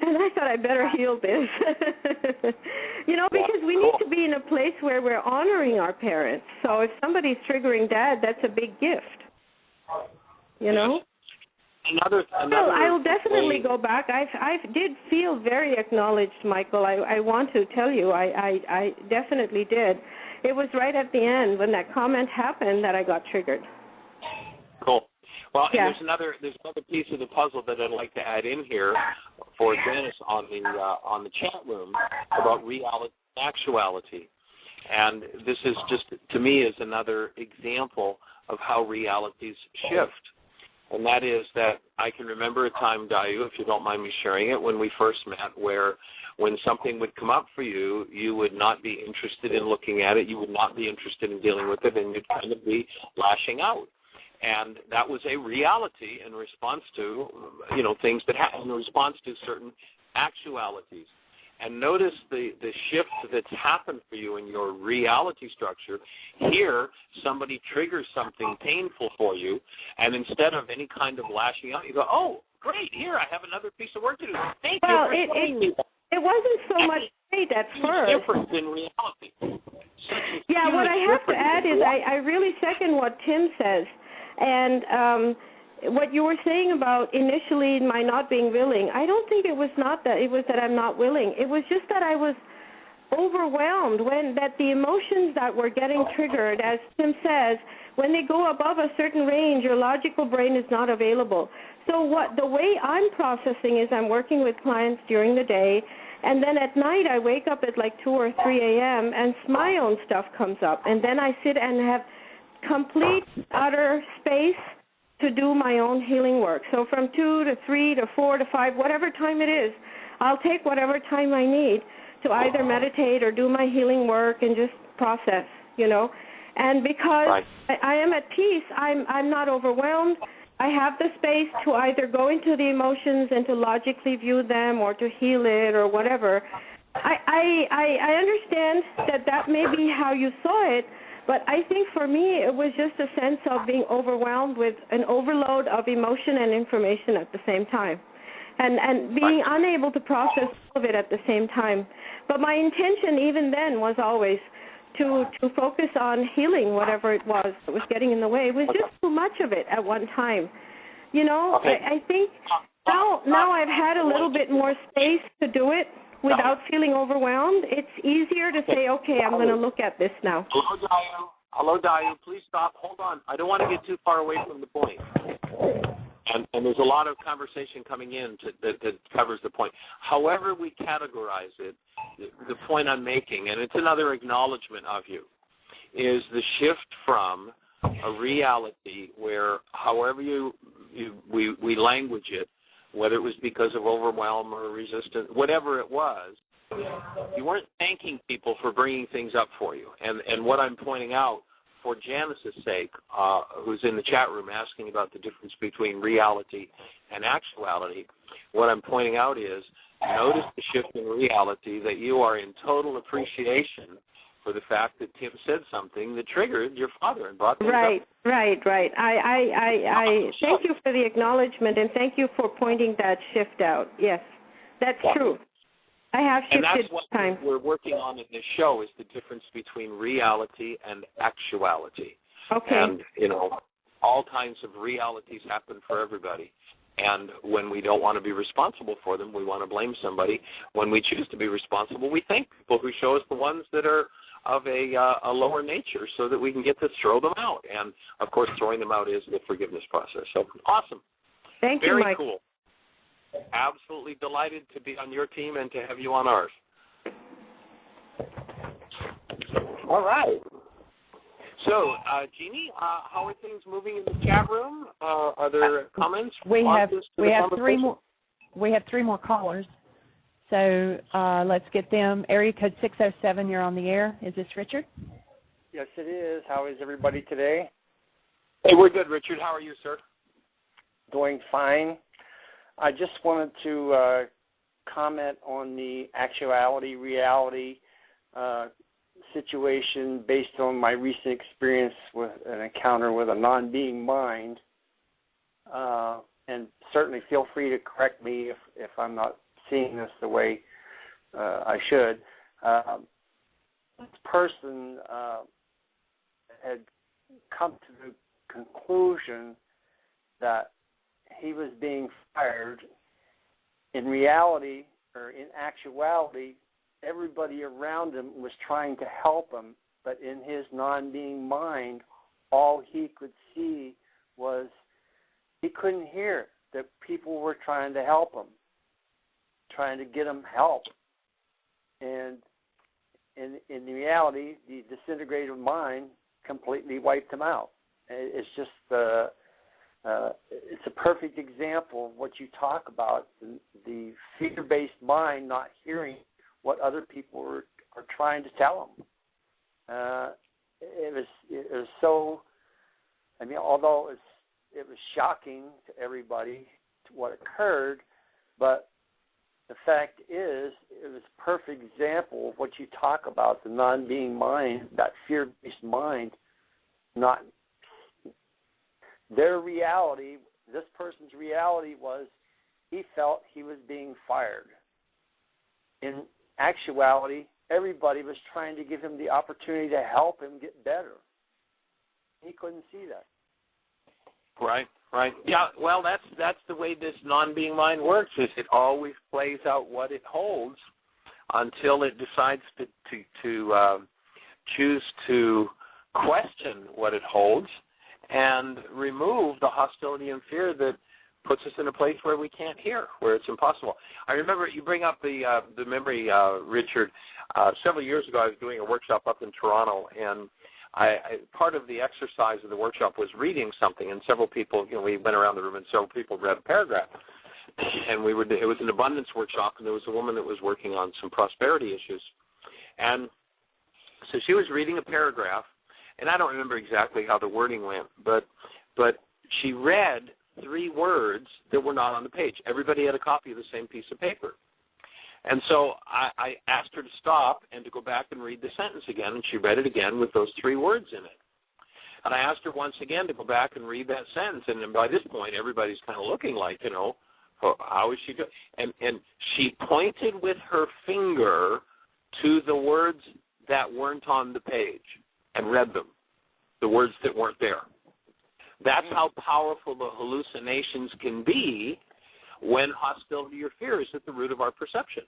And I thought I better heal this. You know, because we need to be in a place where we're honoring our parents. So if somebody's triggering Dad, that's a big gift, you know? Another I will definitely go back. I did feel very acknowledged, Michael. I want to tell you, I definitely did. It was right at the end when that comment happened that I got triggered. Cool. Well, and there's another piece of the puzzle that I'd like to add in here for Janice on the chat room about reality and actuality. And this is just, to me, is another example of how realities shift. And that is that I can remember a time, Dayu, if you don't mind me sharing it, when we first met, where when something would come up for you, you would not be interested in looking at it, you would not be interested in dealing with it, and you'd kind of be lashing out. And that was a reality in response to, you know, things that happen, in response to certain actualities. And notice the shift that's happened for you in your reality structure. Here, somebody triggers something painful for you, and instead of any kind of lashing out, you go, oh, great, here, I have another piece of work to do. Thank you for telling me that. It wasn't so much great at first. Difference in reality. Yeah, what I have to add is I really second what Tim says. And what you were saying about initially my not being willing, I don't think it was not that. It was that I'm not willing. It was just that I was overwhelmed that the emotions that were getting triggered, as Tim says, when they go above a certain range, your logical brain is not available. So the way I'm processing is I'm working with clients during the day, and then at night I wake up at like 2 or 3 a.m. and my own stuff comes up, and then I sit and have complete, utter space to do my own healing work. So from 2 to 3 to 4 to 5, whatever time it is, I'll take whatever time I need to either meditate or do my healing work and just process, you know. And because I am at peace, I'm not overwhelmed. I have the space to either go into the emotions and to logically view them or to heal it or whatever. I understand that may be how you saw it, but I think for me it was just a sense of being overwhelmed with an overload of emotion and information at the same time, and being unable to process all of it at the same time. But my intention even then was always to focus on healing whatever it was that was getting in the way. It was just too much of it at one time. You know, I think now I've had a little bit more space to do it without feeling overwhelmed. It's easier to say, okay, I'm going to look at this now. Hello, Dayu. Please stop. Hold on. I don't want to get too far away from the point. And there's a lot of conversation coming in that covers the point. However we categorize it, the point I'm making, and it's another acknowledgement of you, is the shift from a reality where however we language it, whether it was because of overwhelm or resistance, whatever it was, you weren't thanking people for bringing things up for you. And what I'm pointing out, for Janice's sake, who's in the chat room asking about the difference between reality and actuality, what I'm pointing out is notice the shift in reality, that you are in total appreciation for the fact that Tim said something that triggered your father and brought things up. Right. I thank you for the acknowledgement, and thank you for pointing that shift out. Yes, that's true. I have shifted and that's what time. we're working on in this show, is the difference between reality and actuality. Okay. And, you know, all kinds of realities happen for everybody. And when we don't want to be responsible for them, we want to blame somebody. When we choose to be responsible, we thank people who show us the ones that are of a lower nature so that we can get to throw them out. And, of course, throwing them out is the forgiveness process. So, awesome. Thank you, Very Mike. cool. Absolutely delighted to be on your team and to have you on ours. All right. So, Jeanie, how are things moving in the chat room? Are there comments? We have 3 more. We have 3 more callers. So let's get them. Area code 607. You're on the air. Is this Richard? Yes, it is. How is everybody today? Hey, we're good, Richard. How are you, sir? Doing fine. I just wanted to comment on the actuality, reality situation based on my recent experience with an encounter with a non-being mind. and certainly feel free to correct me if I'm not seeing this the way I should. This person had come to the conclusion that he was being fired. In reality, or in actuality, everybody around him was trying to help him, but in his non-being mind, all he could see was he couldn't hear that people were trying to help him, trying to get him help. And in reality, the disintegrated mind completely wiped him out. It's just it's a perfect example of what you talk about, the fear-based mind not hearing what other people are trying to tell him. It was so, I mean, although it was shocking to everybody to what occurred, but the fact is, it was a perfect example of what you talk about, the non-being mind, that fear-based mind, not their reality. This person's reality was he felt he was being fired. In actuality, everybody was trying to give him the opportunity to help him get better. He couldn't see that. Right. Yeah, well, that's the way this non-being mind works, is it always plays out what it holds until it decides to choose to question what it holds and remove the hostility and fear that puts us in a place where we can't hear, where it's impossible. I remember you bring up the memory, Richard. Several years ago, I was doing a workshop up in Toronto, and part of the exercise of the workshop was reading something, and several people, we went around the room, and several people read a paragraph. And it was an abundance workshop, and there was a woman that was working on some prosperity issues. And so she was reading a paragraph, and I don't remember exactly how the wording went, but she read 3 words that were not on the page. Everybody had a copy of the same piece of paper. And so I asked her to stop and to go back and read the sentence again, and she read it again with those 3 words in it. And I asked her once again to go back and read that sentence, and then by this point, everybody's kind of looking like, how is she doing? And she pointed with her finger to the words that weren't on the page and read them, the words that weren't there. That's how powerful the hallucinations can be when hostility or fear is at the root of our perception.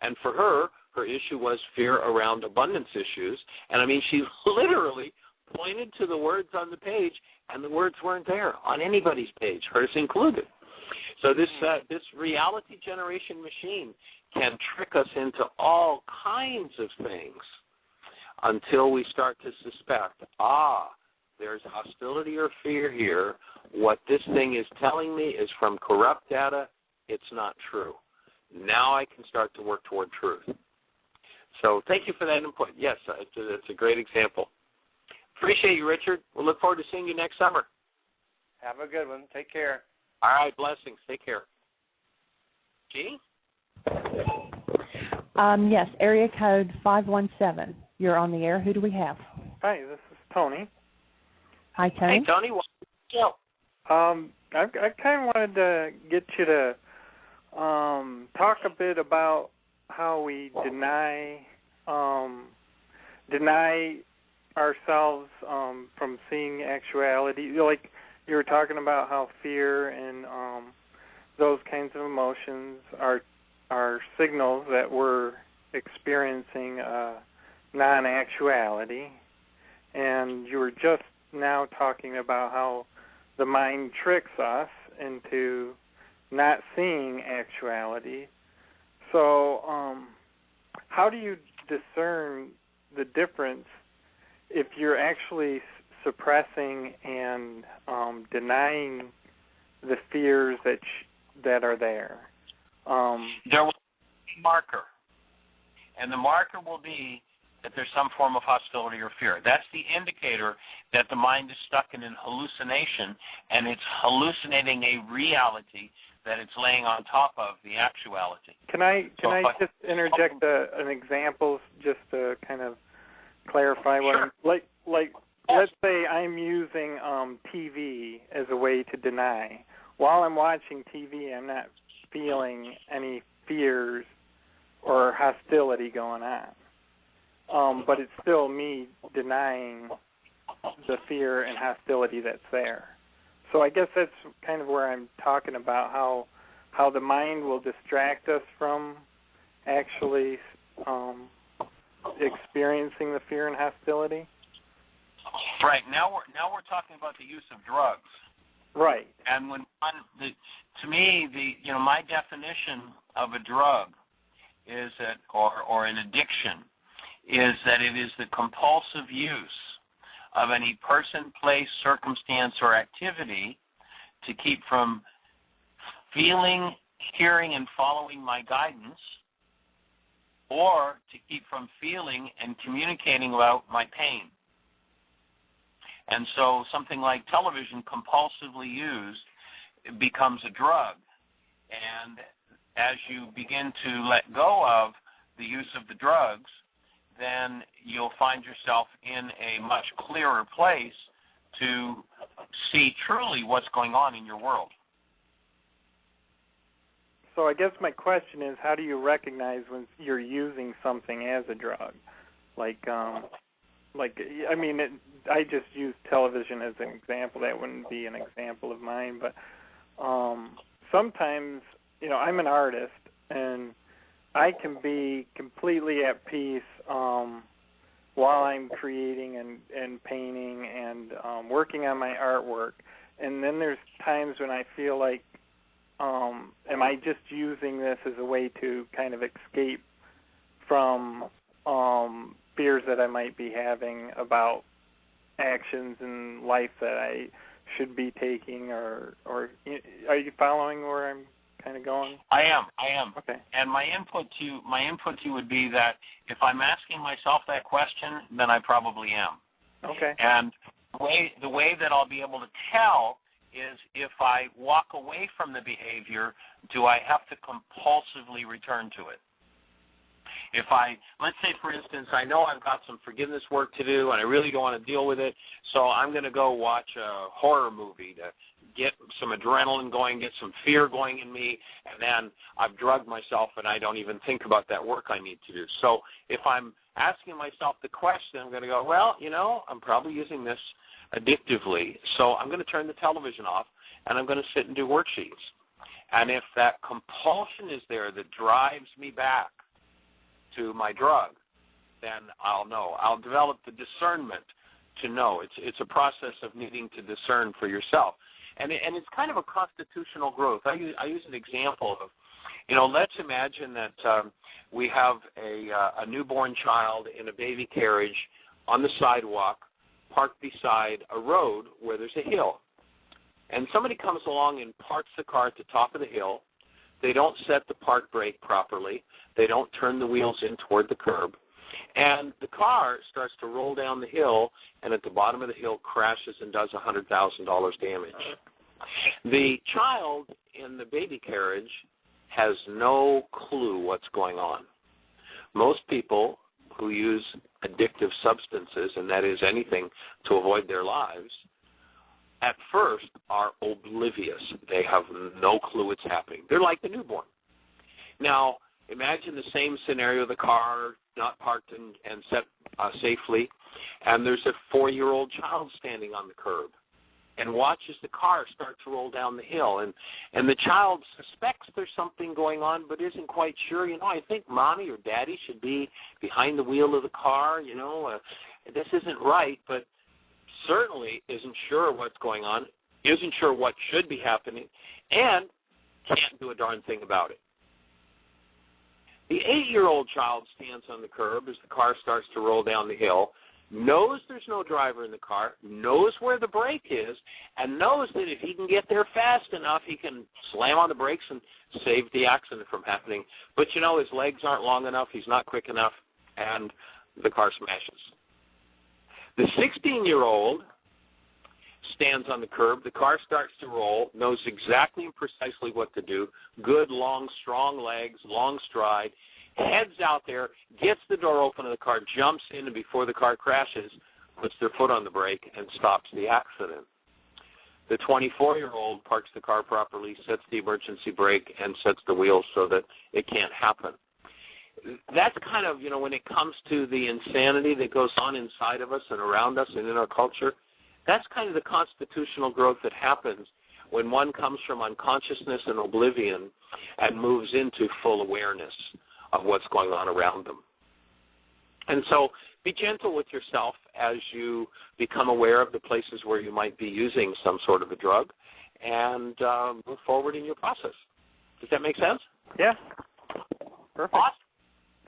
And for her issue was fear around abundance issues. And, I mean, she literally pointed to the words on the page, and the words weren't there on anybody's page, hers included. So this reality generation machine can trick us into all kinds of things until we start to suspect, there's hostility or fear here. What this thing is telling me is from corrupt data. It's not true. Now I can start to work toward truth. So thank you for that input. Yes, it's a great example. Appreciate you, Richard. We'll look forward to seeing you next summer. Have a good one. Take care. All right, blessings. Take care. Jeanie? Yes, area code 517. You're on the air. Who do we have? Hi, this is Tony. Hi, Tony. Hey, Tony. Welcome to the show. I kind of wanted to get you to talk a bit about how we deny ourselves from seeing actuality. Like you were talking about how fear and those kinds of emotions are signals that we're experiencing non-actuality. And you were just now talking about how the mind tricks us into not seeing actuality. So how do you discern the difference if you're actually suppressing and denying the fears that are there? There will be a marker, and the marker will be that there's some form of hostility or fear. That's the indicator that the mind is stuck in an hallucination, and it's hallucinating a reality that it's laying on top of the actuality. Can I just interject an example just to kind of clarify what Sure. Let's say I'm using TV as a way to deny, while I'm watching TV, I'm not feeling any fears or hostility going on. But it's still me denying the fear and hostility that's there. So I guess that's kind of where I'm talking about how the mind will distract us from actually experiencing the fear and hostility. Right. Now we're talking about the use of drugs. Right. And to me, my definition of a drug is that, or an addiction, is that it is the compulsive use of any person, place, circumstance, or activity to keep from feeling, hearing, and following my guidance, or to keep from feeling and communicating about my pain. And so something like television, compulsively used, becomes a drug. And as you begin to let go of the use of the drugs, then you'll find yourself in a much clearer place to see truly what's going on in your world. So I guess my question is, how do you recognize when you're using something as a drug? I just use television as an example. That wouldn't be an example of mine, but sometimes, I'm an artist, and I can be completely at peace while I'm creating and painting and working on my artwork. And then there's times when I feel like, am I just using this as a way to kind of escape from fears that I might be having about actions in life that I should be taking, or are you following where I'm kind of going? I am. Okay. And my input to you would be that if I'm asking myself that question, then I probably am. Okay. And the way that I'll be able to tell is if I walk away from the behavior, do I have to compulsively return to it? Let's say, for instance, I know I've got some forgiveness work to do and I really don't want to deal with it, so I'm going to go watch a horror movie to get some adrenaline going, get some fear going in me, and then I've drugged myself and I don't even think about that work I need to do. So if I'm asking myself the question, I'm going to go, well, I'm probably using this addictively, so I'm going to turn the television off and I'm going to sit and do worksheets. And if that compulsion is there that drives me back to my drug, then I'll know. I'll develop the discernment to know. It's a process of needing to discern for yourself. And it's kind of a constitutional growth. I use an example of, let's imagine that we have a newborn child in a baby carriage on the sidewalk, parked beside a road where there's a hill. And somebody comes along and parks the car at the top of the hill. They don't set the park brake properly. They don't turn the wheels in toward the curb. And the car starts to roll down the hill, and at the bottom of the hill crashes and does $100,000 damage. The child in the baby carriage has no clue what's going on. Most people who use addictive substances, and that is anything to avoid their lives, at first are oblivious. They have no clue what's happening. They're like the newborn. Now, imagine the same scenario, the car not parked and set safely, and there's a 4-year-old child standing on the curb and watches the car start to roll down the hill. And the child suspects there's something going on but isn't quite sure. I think mommy or daddy should be behind the wheel of the car. This isn't right, but certainly isn't sure what's going on, isn't sure what should be happening, and can't do a darn thing about it. The 8-year-old child stands on the curb as the car starts to roll down the hill, knows there's no driver in the car, knows where the brake is, and knows that if he can get there fast enough, he can slam on the brakes and save the accident from happening. But, his legs aren't long enough, he's not quick enough, and the car smashes. The 16-year-old stands on the curb, the car starts to roll, knows exactly and precisely what to do, good, long, strong legs, long stride, heads out there, gets the door open of the car, jumps in, and before the car crashes, puts their foot on the brake and stops the accident. The 24-year-old parks the car properly, sets the emergency brake, and sets the wheels so that it can't happen. That's kind of, when it comes to the insanity that goes on inside of us and around us and in our culture, that's kind of the constitutional growth that happens when one comes from unconsciousness and oblivion and moves into full awareness of what's going on around them. And so be gentle with yourself as you become aware of the places where you might be using some sort of a drug and move forward in your process. Does that make sense? Yeah. Perfect. Awesome.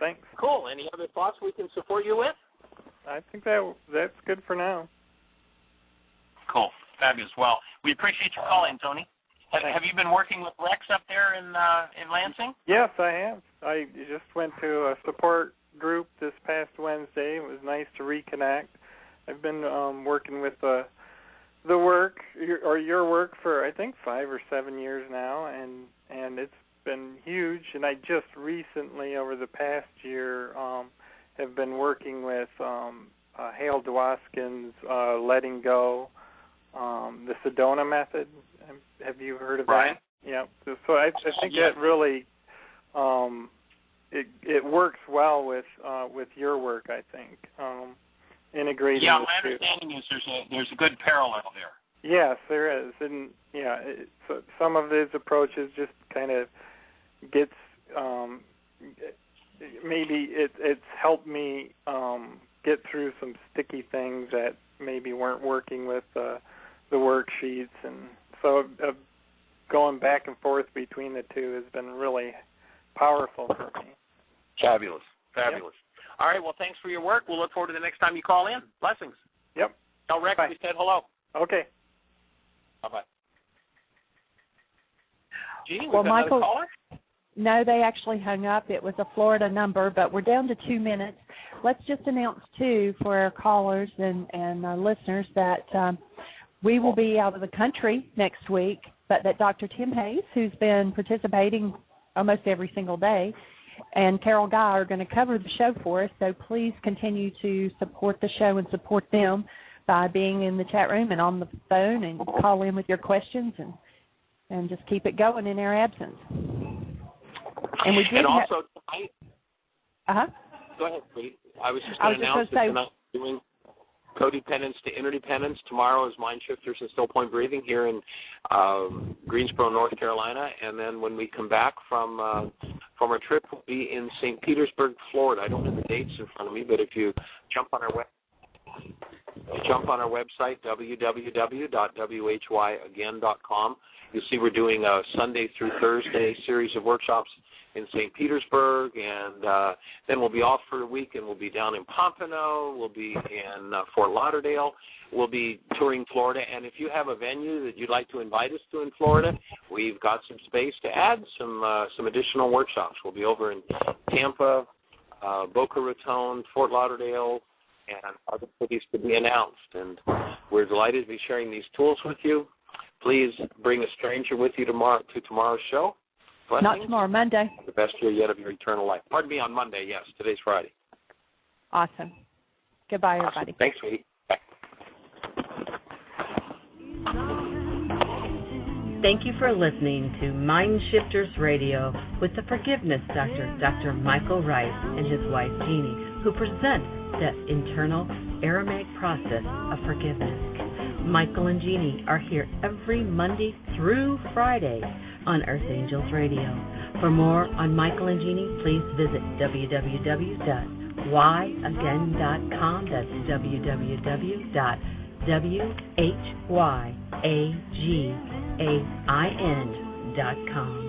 Thanks. Cool. Any other thoughts we can support you with? I think that's good for now. Cool. Fabulous. Well, we appreciate your calling, Tony. Have you been working with Rex up there in Lansing? Yes, I have. I just went to a support group this past Wednesday. It was nice to reconnect. I've been working with the work, your work, for I think 5 or 7 years now, and it's been huge. And I just recently, over the past year, have been working with Hale Dwoskin's Letting Go, the Sedona method. Have you heard of that? Right. Yeah. So I think that really it works well with your work. I think integrating. Yeah, my understanding is there's a good parallel there. Yes, there is, and so some of his approaches just kind of gets maybe it's helped me get through some sticky things that maybe weren't working with the worksheets, and so going back and forth between the two has been really powerful for me. Fabulous. Yep. All right, well, thanks for your work. We'll look forward to the next time you call in. Blessings. Yep. Tell Rex we said hello. Okay. Bye-bye. Jeanie, well, Michael, caller? No, they actually hung up. It was a Florida number, but we're down to 2 minutes. Let's just announce, too, for our callers and our listeners that we will be out of the country next week, but that Dr. Tim Hayes, who's been participating almost every single day, and Carol Guy are going to cover the show for us, so please continue to support the show and support them by being in the chat room and on the phone, and call in with your questions and just keep it going in our absence. And we did. And also tonight. Go ahead, please. I was just going to announce that tonight we're doing Codependence to Interdependence. Tomorrow is MindShifters and Still Point Breathing here in Greensboro, North Carolina, and then when we come back from our trip, we'll be in St. Petersburg, Florida. I don't have the dates in front of me, but if you jump on our website, www.whyagain.com, you'll see we're doing a Sunday through Thursday series of workshops in St. Petersburg, and then we'll be off for a week, and we'll be down in Pompano, we'll be in Fort Lauderdale, we'll be touring Florida, and if you have a venue that you'd like to invite us to in Florida, we've got some space to add some additional workshops. We'll be over in Tampa, Boca Raton, Fort Lauderdale, and other cities to be announced, and we're delighted to be sharing these tools with you. Please bring a stranger with you to tomorrow's show. Blessings. Not tomorrow, Monday. The best year yet of your eternal life. Pardon me, on Monday, yes. Today's Friday. Awesome. Goodbye, everybody. Awesome. Thanks, sweetie. Bye. Thank you for listening to MindShifters Radio with the Forgiveness Doctor, Dr. Michael Ryce, and his wife, Jeanie, who present the internal Aramaic process of forgiveness. Michael and Jeanie are here every Monday through Friday on Earth Angels Radio. For more on Michael and Jeanie, please visit www.whyagain.com. That's www.whyagain.com.